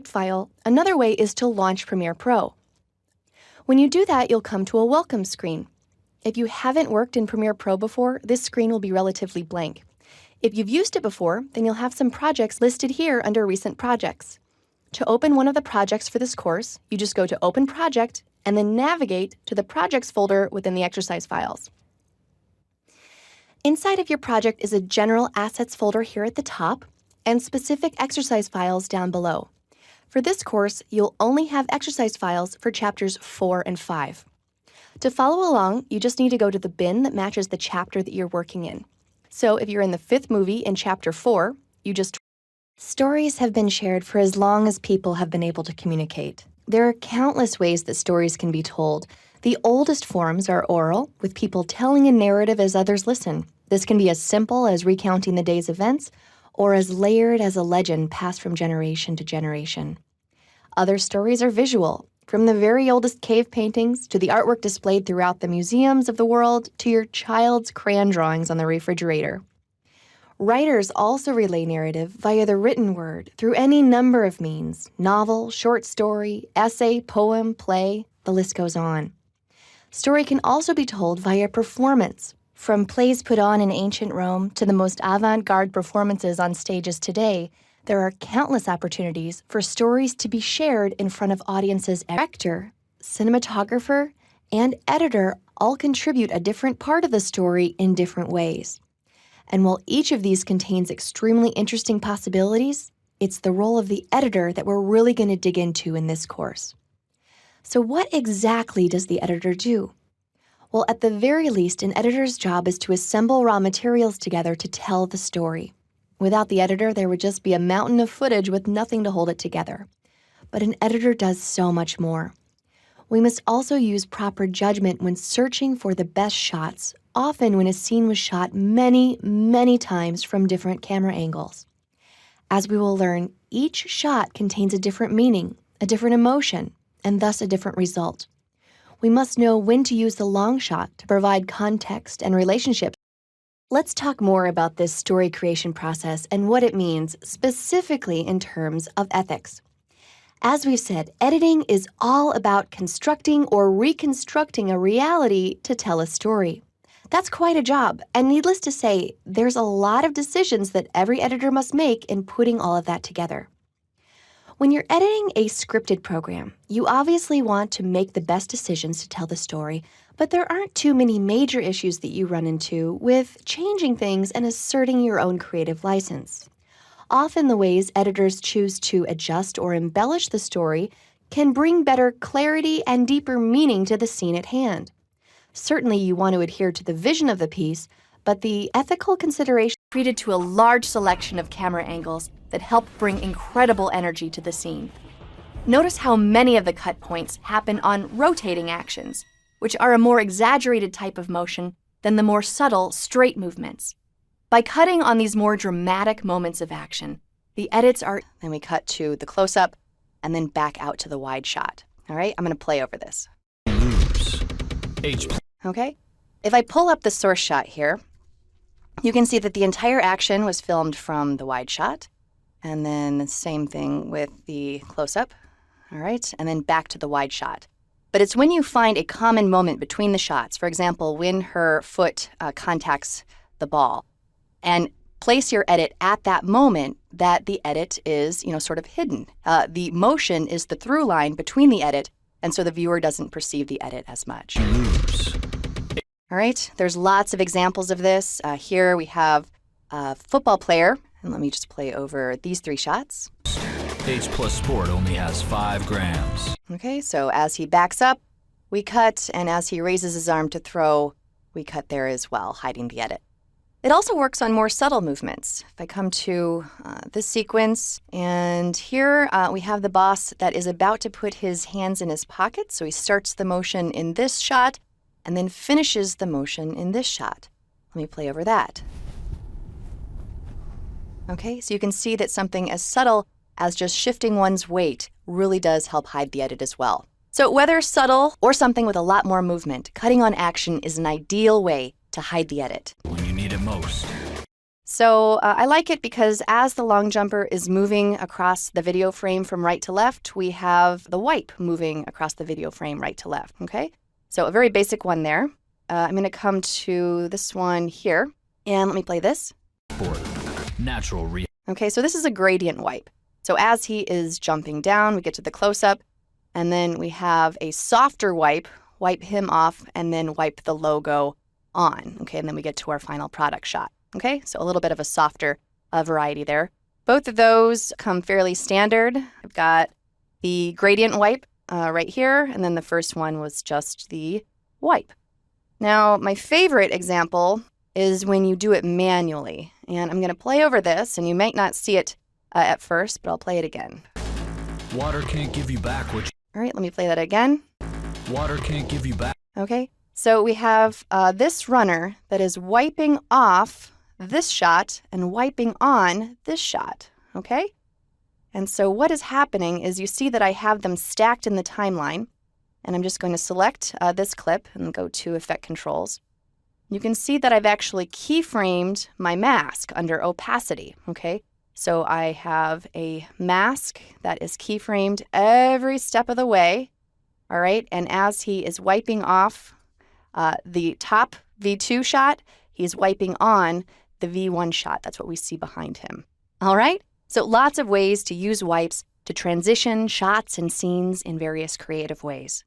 file, another way is to launch Premiere Pro. When you do that, you'll come to a welcome screen. If you haven't worked in Premiere Pro before, this screen will be relatively blank. If you've used it before, then you'll have some projects listed here under Recent Projects. To open one of the projects for this course, you just go to Open Project and then navigate to the Projects folder within the exercise files. Inside of your project is a General Assets folder here at the top and specific exercise files down below. For this course, you'll only have exercise files for chapters 4 and 5. To follow along, you just need to go to the bin that matches the chapter that you're working in. So if you're in the 5th movie in chapter 4, you just... Stories have been shared for as long as people have been able to communicate. There are countless ways that stories can be told. The oldest forms are oral, with people telling a narrative as others listen. This can be as simple as recounting the day's events, or as layered as a legend passed from generation to generation. Other stories are visual, from the very oldest cave paintings to the artwork displayed throughout the museums of the world to your child's crayon drawings on the refrigerator. Writers also relay narrative via the written word through any number of means: novel, short story, essay, poem, play, the list goes on. Story can also be told via performance. From plays put on in ancient Rome to the most avant-garde performances on stages today, there are countless opportunities for stories to be shared in front of audiences. Director, cinematographer, and editor all contribute a different part of the story in different ways. And while each of these contains extremely interesting possibilities, it's the role of the editor that we're really going to dig into in this course. So what exactly does the editor do? Well, at the very least, an editor's job is to assemble raw materials together to tell the story. Without the editor, there would just be a mountain of footage with nothing to hold it together. But an editor does so much more. We must also use proper judgment when searching for the best shots, often when a scene was shot many, many times from different camera angles. As we will learn, each shot contains a different meaning, a different emotion, and thus a different result. We must know when to use the long shot to provide context and relationships. Let's talk more about this story creation process and what it means specifically in terms of ethics. As we've said, editing is all about constructing or reconstructing a reality to tell a story. That's quite a job, and needless to say, there's a lot of decisions that every editor must make in putting all of that together. When you're editing a scripted program, you obviously want to make the best decisions to tell the story, but there aren't too many major issues that you run into with changing things and asserting your own creative license. Often the ways editors choose to adjust or embellish the story can bring better clarity and deeper meaning to the scene at hand. Certainly you want to adhere to the vision of the piece, but the ethical consideration treated to a large selection of camera angles that help bring incredible energy to the scene. Notice how many of the cut points happen on rotating actions, which are a more exaggerated type of motion than the more subtle, straight movements. By cutting on these more dramatic moments of action, the edits are... Then we cut to the close-up and then back out to the wide shot. All right, I'm going to play over this. Okay, if I pull up the source shot here, you can see that the entire action was filmed from the wide shot, and then the same thing with the close-up, all right, and then back to the wide shot. But it's when you find a common moment between the shots, for example, when her foot contacts the ball, and place your edit at that moment, that the edit is, sort of hidden. The motion is the through line between the edit, and so the viewer doesn't perceive the edit as much. All right, there's lots of examples of this. Here we have a football player, and let me just play over these 3 shots. H+ Sport only has 5 grams. Okay, so as he backs up, we cut, and as he raises his arm to throw, we cut there as well, hiding the edit. It also works on more subtle movements. If I come to this sequence, and here we have the boss that is about to put his hands in his pocket, so he starts the motion in this shot, and then finishes the motion in this shot. Let me play over that. Okay, so you can see that something as subtle as just shifting one's weight really does help hide the edit as well. So whether subtle or something with a lot more movement, cutting on action is an ideal way to hide the edit. When you need it most. So I like it because as the long jumper is moving across the video frame from right to left, we have the wipe moving across the video frame right to left, okay? So a very basic one there. I'm going to come to this one here, and let me play this. Sport. Natural re. Okay, so this is a gradient wipe. So as he is jumping down, we get to the close-up, and then we have a softer wipe him off, and then wipe the logo on, okay? And then we get to our final product shot, okay? So a little bit of a softer variety there. Both of those come fairly standard. I've got the gradient wipe right here, and then the first one was just the wipe. Now, my favorite example is when you do it manually. And I'm going to play over this, and you might not see it at first, but I'll play it again. Water can't give you back what All right, let me play that again. Water can't give you back. Okay, so we have this runner that is wiping off this shot and wiping on this shot, okay? And so what is happening is you see that I have them stacked in the timeline, and I'm just going to select this clip and go to Effect Controls. You can see that I've actually keyframed my mask under opacity, okay? So I have a mask that is keyframed every step of the way, all right? And as he is wiping off the top V2 shot, he's wiping on the V1 shot. That's what we see behind him, all right? So lots of ways to use wipes to transition shots and scenes in various creative ways.